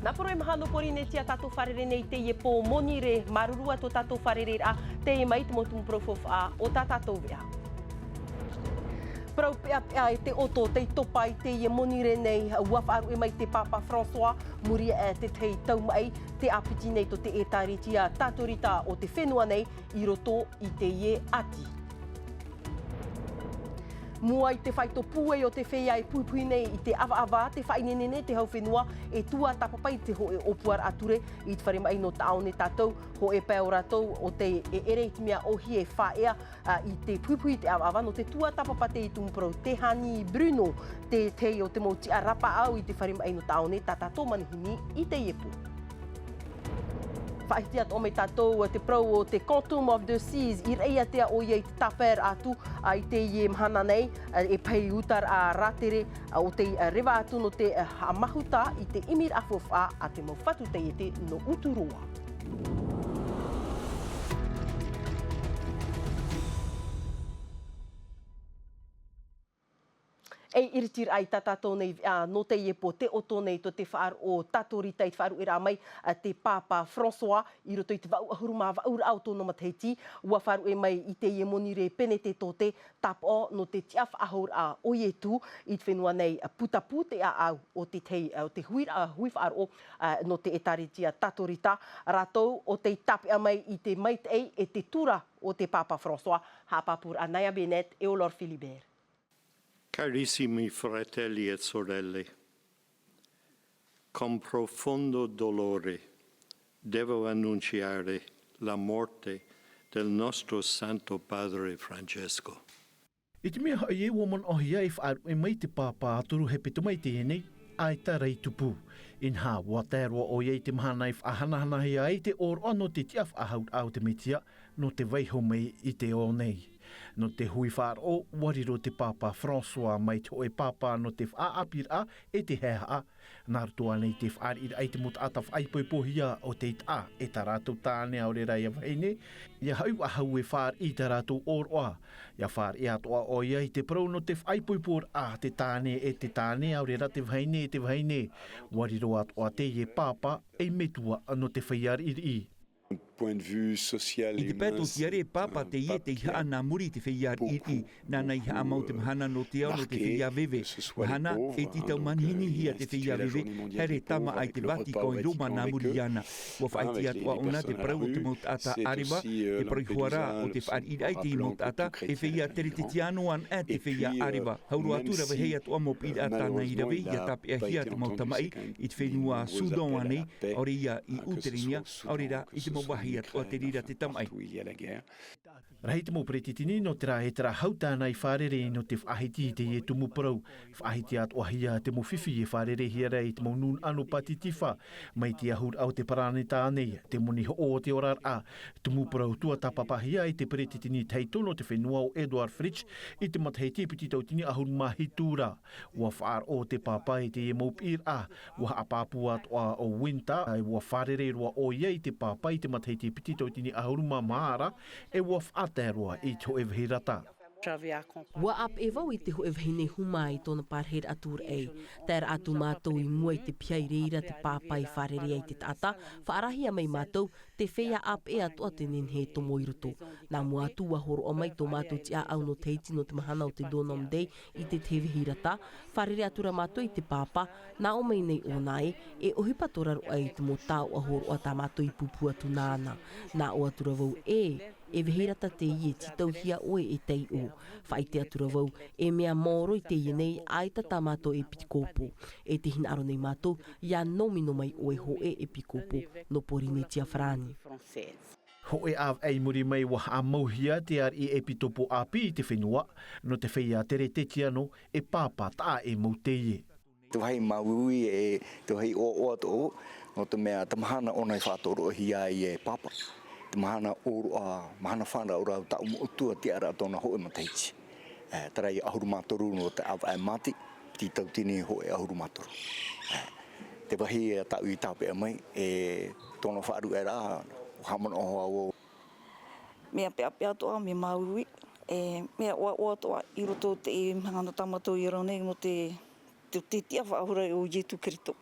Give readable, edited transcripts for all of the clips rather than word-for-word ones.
Na poro e mahano pori ne tia tatou wharere nei te ie po monirē marurua to tatou wharere a te e mai te motumu profof a o ta tatou vea. Prau pea pea e te oto te topa i te ie monirē nei uawharu e mai te Papa François muri e te tei tau mai te apiti nei to te e taritia tatorita o te whenua nei i roto i te ie ati. Mua i te whaito pue o te whea e puipui nei i te awa te whainenene te hau whenua e tua tapapai te ho e opuar ature i te whare mai no taone tātou ho e pēo rātou o te e ere i te mea ohi e whaea i te puipui te awa no te tua tapapate i tumuprau te hani Bruno te tei o te moti a rapa au i te whare mai no taone tātou manihini i te iepu. Whaitia o me tātou te prau o te Quantum of the Seas i reia tea o iei te taper atu i te ie mhana nei e pei utar a ratere o te rewa atu no te mahuta i te imir afofa a te mawhatu te iete no uturoa. Ei iritir ai tātou nei no te iepo te oto nei to te whaar o tatorita i te whaaru ira mai te Papa François i roto i te wau ahuruma waura auto no mateiti ua whaaru e mai i te ie monirē pene te tote tapo no te tiaf ahur a oietu i te whenua nei putapu te au o te tei o te hui whaaru no te etaritia tatorita ratou o te tape a mai i te maitei e te tura o te Papa François hapapur a Naya Benet e o Lord Philibert. Carissimi fratelli e sorelle, con profondo dolore devo annunciare la morte del nostro Santo Padre Francesco. I te mea hae e woman o hia e whaaru e mai te pāpā aturu he petu mai te enei, ai ta rei tupu. In ha waterwa o iei te mahana i whahanahana hea ai te oro no te tiaf ahaut au te metia no te weiho mei i te o nei. No te hui whaaro, wariro te Papa François mai te oe papa no te whaapira e te hea. Nārtua nei te whaari ai te mot ata whaipoipohia o te ita e ta rātou tāne au re rai a whaine. Ia hau a hau e whaar i ta rātou oroa. Ia whaar i atoa o ia i te prau no te whaipoipor a te tāne e te tāne au re ra te whaine e te whaine. Wariro atoa te ie papa e metua no te whaiar iri. Point de vue social I te pēto ki are papa te ie te iha ana muri te whiiar iri, nana iha amau te mahana no te au no te whiia vewe. Mahana e ti tau manhini hia te whiia vewe, here tama ai te wati ko i Roma nā muri ana. Wa whaiti atua ona te prau o te maut ata ariwa, te praihuara o te whaar iri ai te maut ata, e whiia tere te tianoan e te whiia ariwa. Hauru atura wahei atua mo pira ata na i rawe, ia tape hia te mautamai, i te whenua Sudan anei, ore ia i Uterinia, ore ra i te mawahi o te rira te tamai. Rahi te mōpretitini no te rahe tera hautāna i whārere no te whahiti te e tumu parau. Whahiti atu ahia te mowhiwhi e whārere hiara i te maunun anu patitiwha. Mai te ahur au te parane tānei, te moni ho o te orar a. Tumu parau tua tapapahia i te pretitini teitono te whenua o Edward Fritsch i te matahei tipiti tautini ahur mahi tūra. Ua whaar o te papa i te e maupir a. Ua apapu atua o winter, ua whārere roa o ia i te papa i te matahei tipiti tautini ahur maara e ua whaateroa i te evhirata. Wa ap e wau i te ho evhine huma i tōna parher atur ei. Tēr atu mātou i mua i te piai reira te pāpai wharere ai te tata, whaarahia mai mātou te whea ap e atu a te nenhe tomo i ruto. Nā mua atu wa horo o mai tō mātou tia au no teiti no te mahana o te Donam Day i te tevihirata, wharere atura mātou i te pāpa, nā o mai nei o nai, e ohipa toraru ai te mo tāu a horo a tā mātou i pupu atu nāna. Nā o atura wau e vehirata te ie titau hia oe e tei o. Whai te atura wau, e mea mōro i te ie nei ai ta mātou e pitikopo. E te hina aro nei mātou, ia nomino mai oe ho e pikopo, no pori me tia whrani. Ho e av ei muri mai wa a mauhia te ar i e pitopo api i te whenua, no te whea tere te tiano e pāpā tā e mau te ie. Te whai maui e te whai o ato, no te mea tamahana ona i whātoro hia i e pāpā. Te mahana mahana whana ora ta utua te ara tona ho e mataiti. Tarai ahuru matoru no te av ai mati, ti tautini ho e ahuru matoru. Te wahi e tau i tape a mai, e tona whaaru e rā, hamon o hoa o. Mea pea toa, me maui, mea oa toa i roto te hangana tamato i ronei no te tia whaahura o Ietu Kirito.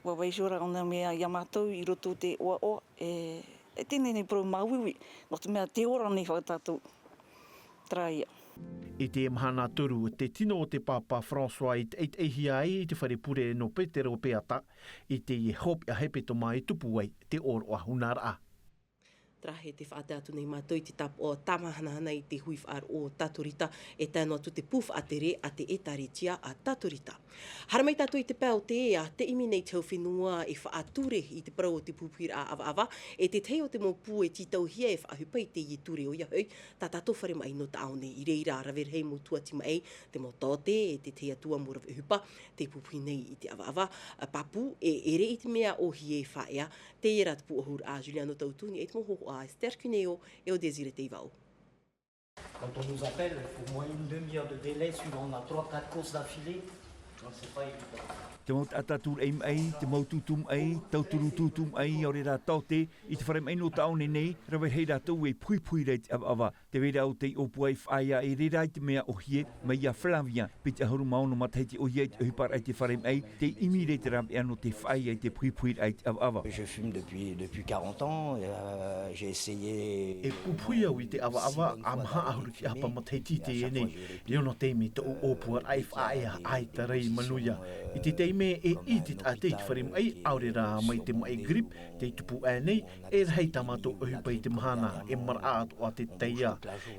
Wa waisura ona mea Yamato I roto te oa e tēnei nei pro mauiwi, no te mea te ora nei whakatatou traia. I te mahana turu, te tino o te papa François I te eihia ai I te wharepure no Petero Peata I te hop a hepe to mai tupu ai te oro a hunara. Trahe te whaatatu nei mātou I te tapu o tamahana I te hui whaar o Tatorita e tēnā atu te puf a te re a te etaritia a Tatorita. Haramai tātou I te pēo te ea, te imi nei tau whenua e whaature I te parau o te pupira a awa e te teo te mōpū e titau hia e whaahupai te I ture o iahoi, tā tātou whare mai no taone I reira rawer hei mō tuatima ei, te mō tōte e te tea tua mō rawe hupa, te pupi nei I te awa papu e ere I te mea o hie whaea, te era te puahur a Juliano Tautuni e te moho a Esther Cuneo et au désir de Ivao. Quand on nous appelle, il faut au moins une demi-heure de délai, suivant on a 3-4 courses d'affilée. Donc c'est pas évident. Te maut atatur eim ai, te mau tutum ai, tauturu tutum ai, ore rā taute, I te wharem eino taone nei, rawe hei rātou e pui reit awa, te wera o te opu ai whaia e re rai te mea o hie, mai a Flavia, pe te ahuru maono mataiti o hie te hipar ai te wharem ai, te imi rei te rawe ano te whaia I te pui reit awa. Je fume depuis 40 ans, j'ai essayé... E pupui au I te awa a maha ahuru ki apa mataiti te e nei, leono teime te o opu ai whaia ai te rei manuia. I te teime e itit a te wharim ai aure rā mai te mai grip, te tupu nei, e rei tamato o hupai te mahana e maraat o a te teia,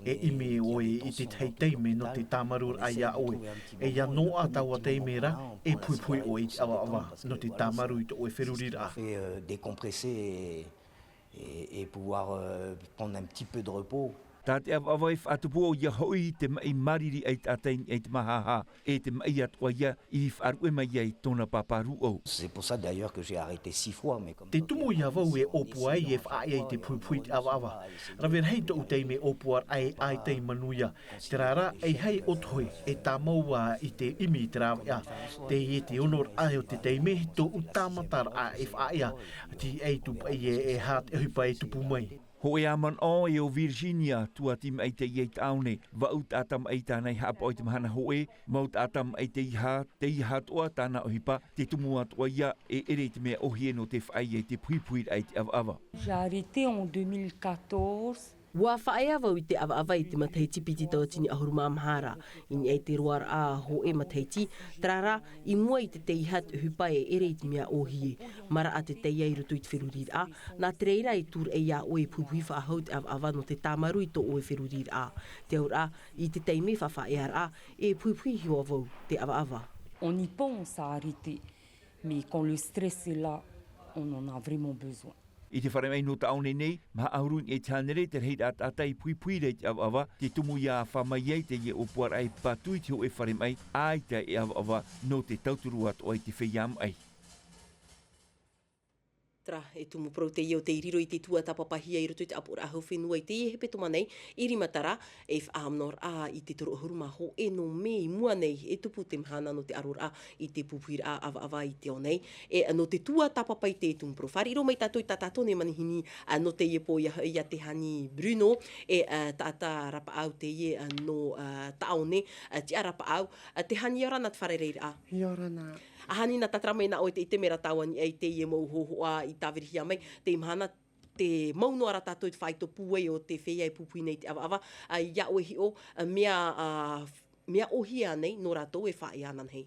e ime oe I te tei teime no te tamarur ai a oe, e ia no a taua teime ra, e pui oe I te awa no te tamaru I te oe wherurira. Décompresser et pouvoir prendre un petit peu de repos. Tā te awa atupu o ia hoi te mai mariri ai tātein ai te mahaha e te mai atua ia I whaarue mai ai tōna paparu au. C'est pour ça d'ailleurs que j'ai arrêté 6 fois. Mais comme... Te tumu ia vau e opu ai e whaai ai te pui te awa. Rawer hei to utei me opu ai te manuia. Te rara ei hei otohe e tā maua I te imi te rawa te e te honor ai o te teime to utamatar a e whaia. Ti ei tupu ai e hat e hupa e tupu mai. Ho e aman o e o Virginia tua tim ai te iei taone, wa ut atam ai tānei hapa o te mahana ho e, maut atam ai te iha toa tāna o hipa, te tumu atua ia e ere te mea ohie no te whai e te pui ai te awa. J'ai arrêté en 2014. Wa whaea wau I te awa I te mataiti piti tau tini ahuru mamahara. Ini ei te roar a ho e mataiti, trara I mua I te teihat hupa e ere I te mea ohie. Mara a te teia I rutu I te whirurir a, nā te reira I tur e ia oe pui whaahau te awa no te tamaru I to oe whirurir a. Te aura I te teime whawhaea a, e pui hioa wau te awa. On y pense à arrêter, mais quand le stress est là, on en a vraiment besoin. I te whare mai no taone nei, maha ahurun e tānere te rei atai pui rei te awa, te tumu ia a whamai ei te ie opuar ai patui te ho e whare mai, ai te e awa no te tauturu atu ai te wheiam ai. Tra e tumu pro te iau te iriro I te tua tapapahia I roto te apura ahau whenua I te hepe toma nei, I rimatara e whaamnor a I te toro ahuruma ho e no me I mua nei e tupu te mhana no te arura I te pupuira a awa I te o nei. E no te tua tapapai te tumu pro whari, iro mai tātou I tātātone manihini no te iepo ia te hani Bruno e tātā rapa au te ie no taone, te arapa au, te hani iorana te whare reira. Iorana. Ahani na tatramai na oe te ite mera tauani ai te ie mau hohoa I tāwirihia mai, te imahana te mauno ara tātou I te whaito puei o te whea I pupui nei te awa. Ia oe hi o, mea ohia nei no rātou e whae anan hei.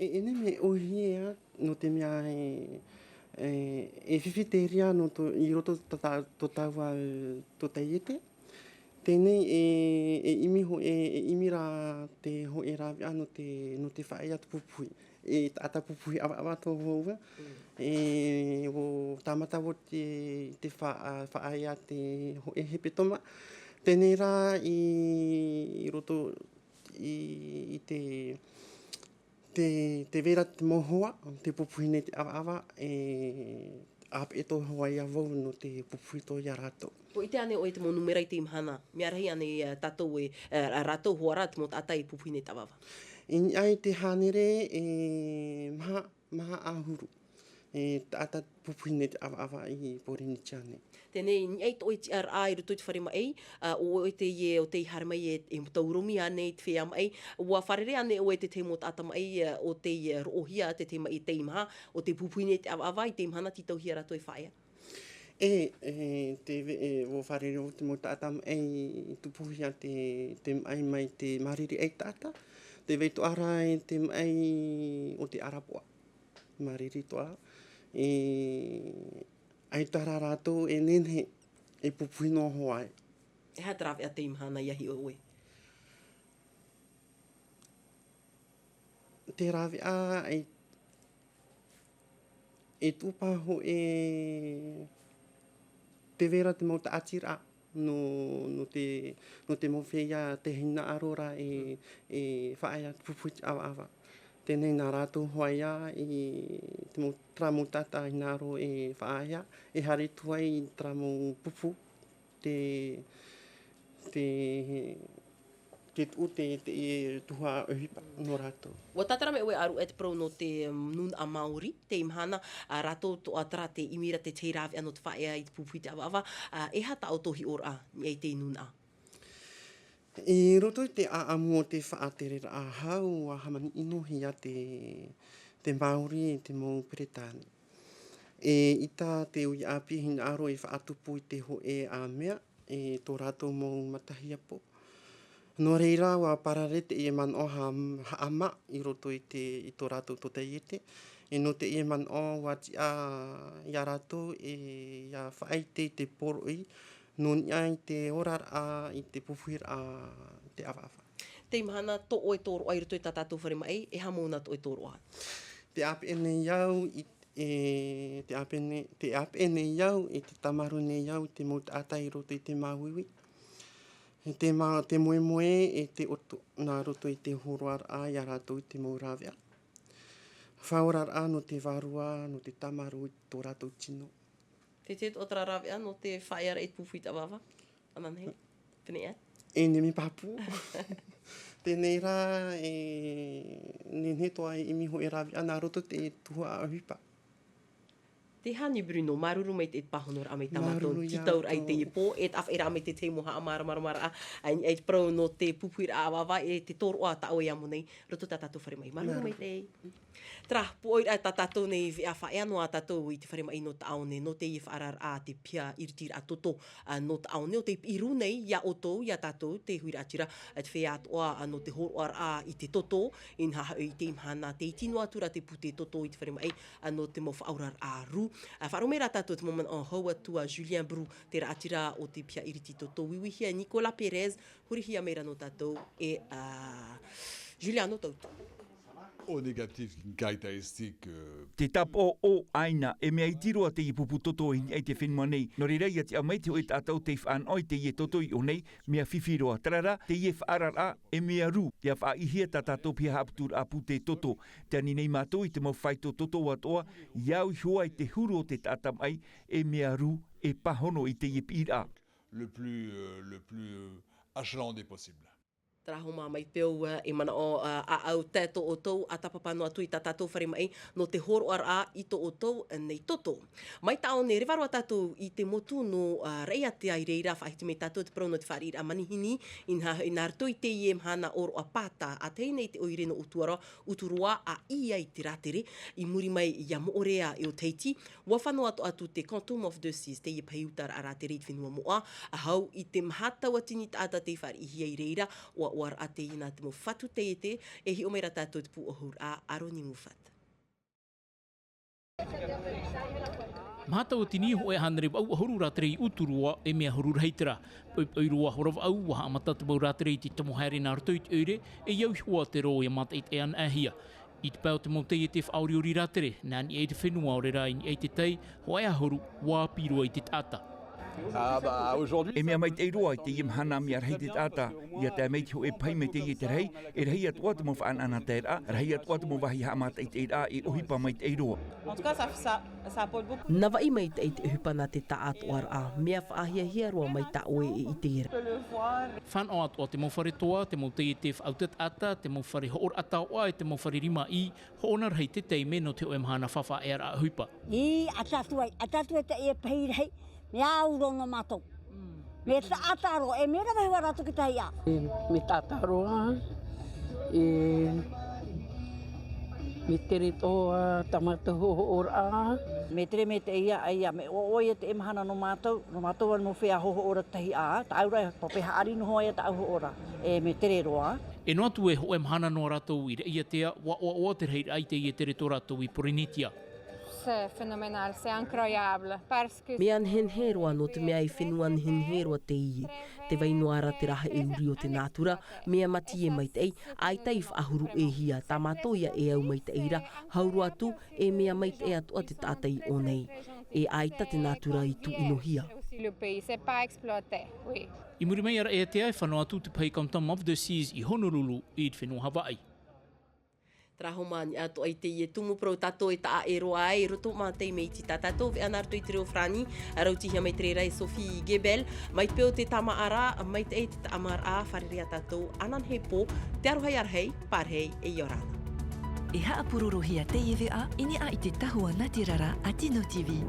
Ene me ohia no te mea e whiwhiteria no I roto to taua to te iete. Tēnei e imi ho e imi rā te ho e rāwi no te whae atu pupui. E ata pupui awa tō hoa. E o tamata o te whae a te ho e hepe toma. Tēnei rā I roto I te vera te mohoa, te pupui nei te awa ap e tō hawaii a wau no te pupui tō ia rātou. Po ite ane o te mo numera I te imhana, mea rahi ane tātou e rātou hoara te mo tātai pupui nei tawawa. Ai te hanere e maha ahuru. taata pupuine te awa I porini tiane. Tēnei, ni eit oi te ar ai rutu te wharema ei, o te ie o te i harma e mtaurumi ane te whea mai, ua wharere ane o te te mo tata mai o te rohia te te mai te imaha, o te pupuine te awa I te imahana ti tauhia rato I whaia. Te o wharere o te mo tata mai tupuhia te mai te mariri ei tata, te veitu ara te mai o te arapoa, mariri toa. Ai tara rātou nene pupuino hoai. E ha tarawe a te imahana iahi o oe? Te rawe a tūpaho te vera te mauta atira no te mawhia te hina arora whaia pupuit awa. Tēnei nā rātou hoaia te mo tramo tata hina aro whaia, hare tuai tramo pupu te tuha uhipa no rātou. Wa tatara me oe aru e te pro no te nun a Māori, te imahana, rātou to atara te imira te te rawe ano te whaia I te pupu I te awa. E ha tau tohi ora ni ei te nun a? I roto I te aamu o te whaaterera a hau a hamani inohi a te Māori te mō Peretani. Ita te ui api hina aro whaatupu I te ho a mea, tō rātou mō matahiapo. No reira wa pararete man o haama I roto I tō rātou to te iete. No te man o wati ia rātou ia whaite te poroi. No niai te orar I te pupuhir te awa. Te imahana, to oe tōro ai ruto I tātātou wharema ei, e hamona to oe tōro ai? Te ape ene iau te ape ene iau te tamaru ne iau te mauta atai roto I te mawiwi. Te moe moe te oto nā roto I te horoar ia rātou I te maurawea. Whaorar no te varua, no te tamaru I tō rātou tino. Te o tara rawea no te whaia rei pupu I te awawa? Ananhe? Pene ea? Ne mi papu. Tēnei rā nene toa I miho rawea nā roto te tuha a hipa. Te hani Bruno, maruru mai te pahonor a mai tamato, ki taur ai te ipo, e taf era mai te te moha a mara, ai prau no te pupuira a awawa, te toro a tau e amonei, roto tātou whare mai, maruru mai te. Tra, po oira tātou nei vea whaea no a tātou I te whare mai no taone, no te I whaarar a te pia iritira a toto no taone, o te iru nei, ia oto, ia tātou, te huira atira, te whea atoa no te horoar a I te toto, in haha I te imhana, te itino atura te pute toto I te whare mai, no te mo whaaurar a ru. Wharomera tātou te moman o haua tua Julien Bru, te ra atira o te pia iriti toto. Wiwihia Nicolas Perez, hurihia meira no tātou Juliano tautu. Au négatif, une caractéristique... Te tapo o aina e mea I tiro a te I pupu toto I te whenua nei. No re rei a te amai te o tātou te whaan oi te I toto I o nei, mea whiwhiroa. Tarara, te I whaarar a e mea ru. Ia wha ihia ta tātou pia haptur a pu te toto. Te ani nei mātou I te mau whaito toto watoa, iau hua I te huru o te tātamai e mea ru e pahono I te ipira. Le plus achalandé possible. Trahoma mai peo mana o au tato o tau a tapapano atu I tātou whare mai no te horo ara I to o tau nei toto. Mai tau ne rewaro a tātou I te motu no reia te ai reira whaihiti me tātou te prono te wharir a manihini in arto I te I mhana oro a pāta a te nei te oire no uturua a ia I te ratere I muri mai ia moorea I o teiti. Wa whanau atu te Quantum of the Seas te I paiutar a ratere I whenua moa a hau I te mhatau atini tāta te whare I hiai reira o war a te ina te mo whatu te ete, e hi o meira tātou te pu ohur a aro ni mu what. Mahata o tini ho e hanere au ahuru ratere I uturua e mea horu reitera. Oirua horawa au waha amata te mau ratere I te tamohaere nā rato I te eure e iau hua te ro e mata I te an ahia. I te pau te mau te e te whaoriori ratere, nā ni e te whenua o re rai ni e te tei, ho e ahoru, wā piro I te tata. E mea mai te roa te im hana mi ar hei te tata, ia te mei te ho e pai me te i te rei, e rei atua te mo wha anana te ra, rei atua te mo wahi hamata i te ra, e ohipa mai te roa. Na wai mai te uhipa na te ta atuar a, mea whaahia hia roa mai ta oe e i te ira. Whan o atua te mo whare toa, te mo te i te whautat ata, te mo whare hoor ata oa, te mo whare rima i, hoonar hei te teime no te oe mhana whawha e ara huipa. I atatu te e pei rei, mea urongo matou. Me tātaro, e mera mai waratu ki tahi a. Me tātaroa, me tere toa tamata hoho ora. Me tere me te ia, me oia te emahana no mātou anu whea hoho ora tahi a, ta aura e papeha ari no hoia ta hoho ora, me tere roa. E no atu e ho emahana no ratou i reia tea, wa te rei ai te i tere tō ratou I Porinitia. C'est phénoménal, c'est incroyable. Parce que... Me anhenheroa no te mea I whenua anhenheroa te i. Te wainoara te raha e uri o te nātura, mea mati e mai te ei, ai tai whaahuru e hia, tā mātoia e au mai te eira, hauru atu e mea mai te atua te tātai o nei. E aita te nātura I tu inohia. Le pays, c'est pas exploité, oui. I muri mai ara e te ai whanau atu te pai Countdown of the Seas I Honolulu I te whenua Hawaii. Traho mani ato ai te ie tumu pro tato e taa e roa ai, roto mā tei mei ti tatato, ve anarto I te reo frani, arau tihia mai tre rai Sophie Gebel, mai te peo te tama ara, mai te e te tamar a, wharerea tato, anan he po, te arohai arhei, parhei e Iorana. E haa pururuhia te iwi a, ini a I te tahua Natirara a Tino TV.